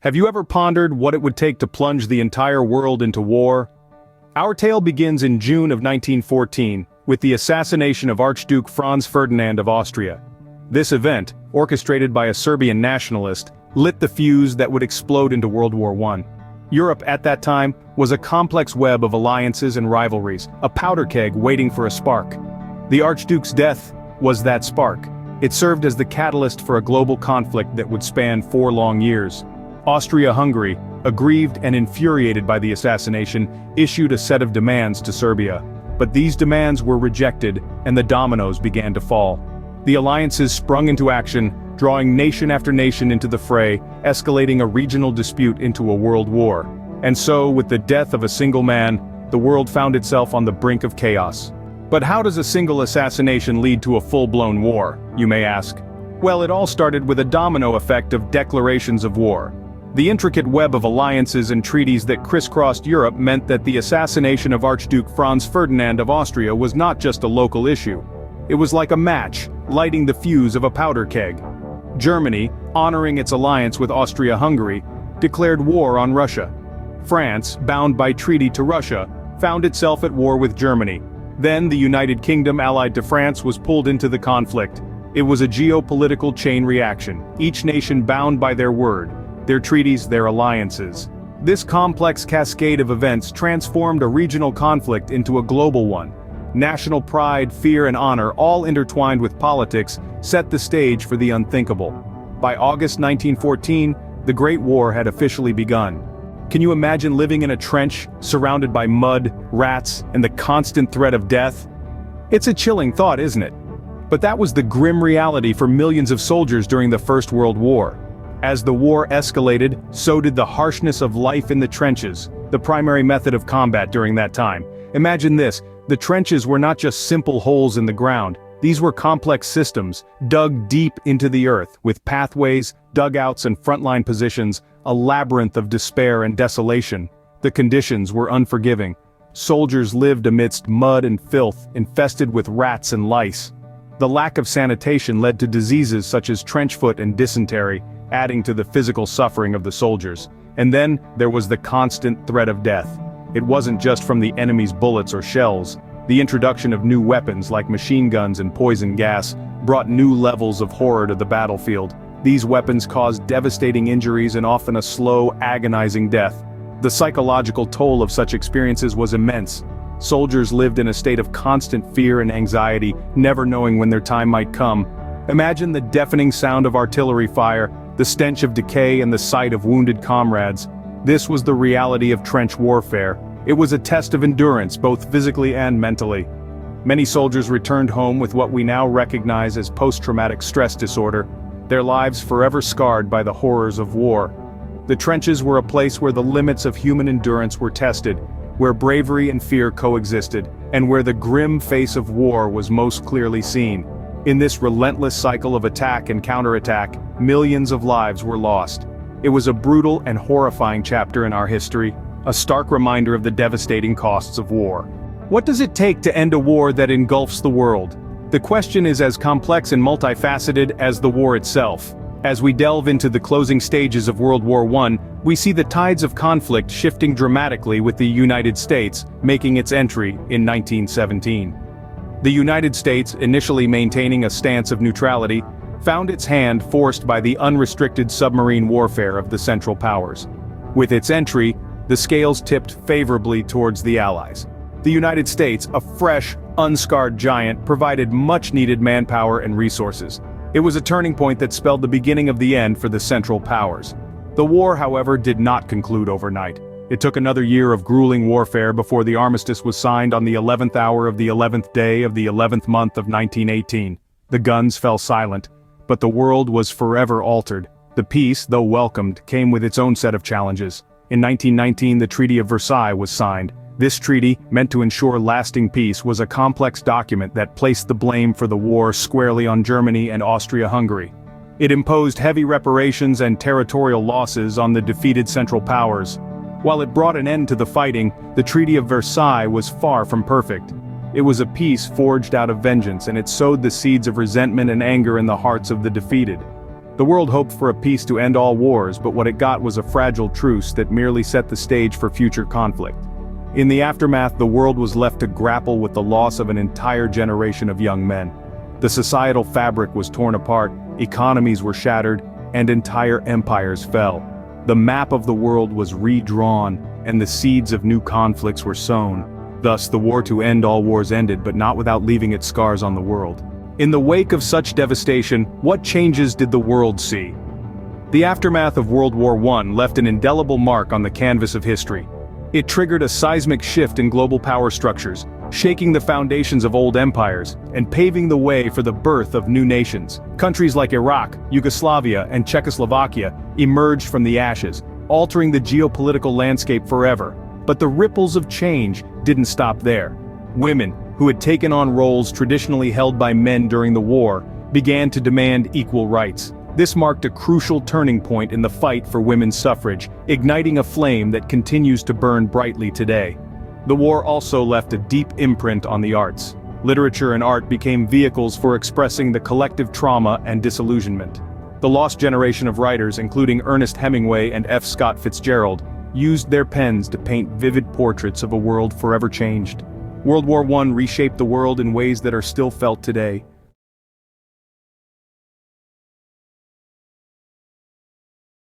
Have you ever pondered what it would take to plunge the entire world into war? Our tale begins in June of 1914, with the assassination of Archduke Franz Ferdinand of Austria. This event, orchestrated by a Serbian nationalist, lit the fuse that would explode into World War I. Europe at that time was a complex web of alliances and rivalries, a powder keg waiting for a spark. The Archduke's death was that spark. It served as the catalyst for a global conflict that would span 4 long years. Austria-Hungary, aggrieved and infuriated by the assassination, issued a set of demands to Serbia. But these demands were rejected, and the dominoes began to fall. The alliances sprung into action, drawing nation after nation into the fray, escalating a regional dispute into a world war. And so, with the death of a single man, the world found itself on the brink of chaos. But how does a single assassination lead to a full-blown war, you may ask? Well, it all started with a domino effect of declarations of war. The intricate web of alliances and treaties that crisscrossed Europe meant that the assassination of Archduke Franz Ferdinand of Austria was not just a local issue. It was like a match, lighting the fuse of a powder keg. Germany, honoring its alliance with Austria-Hungary, declared war on Russia. France, bound by treaty to Russia, found itself at war with Germany. Then the United Kingdom allied to France was pulled into the conflict. It was a geopolitical chain reaction, each nation bound by their word, their treaties, their alliances. This complex cascade of events transformed a regional conflict into a global one. National pride, fear and honor, all intertwined with politics, set the stage for the unthinkable. By August 1914, the Great War had officially begun. Can you imagine living in a trench, surrounded by mud, rats, and the constant threat of death? It's a chilling thought, isn't it? But that was the grim reality for millions of soldiers during the First World War. As the war escalated, so did the harshness of life in the trenches, the primary method of combat during that time. Imagine this, the trenches were not just simple holes in the ground. These were complex systems, dug deep into the earth, with pathways, dugouts and frontline positions, a labyrinth of despair and desolation. The conditions were unforgiving. Soldiers lived amidst mud and filth, infested with rats and lice. The lack of sanitation led to diseases such as trench foot and dysentery, adding to the physical suffering of the soldiers. And then, there was the constant threat of death. It wasn't just from the enemy's bullets or shells. The introduction of new weapons like machine guns and poison gas brought new levels of horror to the battlefield. These weapons caused devastating injuries and often a slow, agonizing death. The psychological toll of such experiences was immense. Soldiers lived in a state of constant fear and anxiety, never knowing when their time might come. Imagine the deafening sound of artillery fire, the stench of decay and the sight of wounded comrades. This was the reality of trench warfare. It was a test of endurance, both physically and mentally. Many soldiers returned home with what we now recognize as post-traumatic stress disorder, their lives forever scarred by the horrors of war. The trenches were a place where the limits of human endurance were tested, where bravery and fear coexisted, and where the grim face of war was most clearly seen. In this relentless cycle of attack and counterattack, millions of lives were lost. It was a brutal and horrifying chapter in our history, a stark reminder of the devastating costs of war. What does it take to end a war that engulfs the world? The question is as complex and multifaceted as the war itself. As we delve into the closing stages of World War I, we see the tides of conflict shifting dramatically with the United States making its entry in 1917. The United States, initially maintaining a stance of neutrality, found its hand forced by the unrestricted submarine warfare of the Central Powers. With its entry, the scales tipped favorably towards the Allies. The United States, a fresh, unscarred giant, provided much-needed manpower and resources. It was a turning point that spelled the beginning of the end for the Central Powers. The war, however, did not conclude overnight. It took another year of grueling warfare before the armistice was signed on the 11th hour of the 11th day of the 11th month of 1918. The guns fell silent, but the world was forever altered. The peace, though welcomed, came with its own set of challenges. In 1919, the Treaty of Versailles was signed. This treaty, meant to ensure lasting peace, was a complex document that placed the blame for the war squarely on Germany and Austria-Hungary. It imposed heavy reparations and territorial losses on the defeated Central Powers. While it brought an end to the fighting, the Treaty of Versailles was far from perfect. It was a peace forged out of vengeance, and it sowed the seeds of resentment and anger in the hearts of the defeated. The world hoped for a peace to end all wars, but what it got was a fragile truce that merely set the stage for future conflict. In the aftermath, the world was left to grapple with the loss of an entire generation of young men. The societal fabric was torn apart, economies were shattered, and entire empires fell. The map of the world was redrawn, and the seeds of new conflicts were sown. Thus, the war to end all wars ended, but not without leaving its scars on the world. In the wake of such devastation, what changes did the world see? The aftermath of World War I left an indelible mark on the canvas of history. It triggered a seismic shift in global power structures, shaking the foundations of old empires, and paving the way for the birth of new nations. Countries like Iraq, Yugoslavia, and Czechoslovakia emerged from the ashes, altering the geopolitical landscape forever. But the ripples of change didn't stop there. Women, who had taken on roles traditionally held by men during the war, began to demand equal rights. This marked a crucial turning point in the fight for women's suffrage, igniting a flame that continues to burn brightly today. The war also left a deep imprint on the arts. Literature and art became vehicles for expressing the collective trauma and disillusionment. The lost generation of writers, including Ernest Hemingway and F. Scott Fitzgerald, used their pens to paint vivid portraits of a world forever changed. World War I reshaped the world in ways that are still felt today.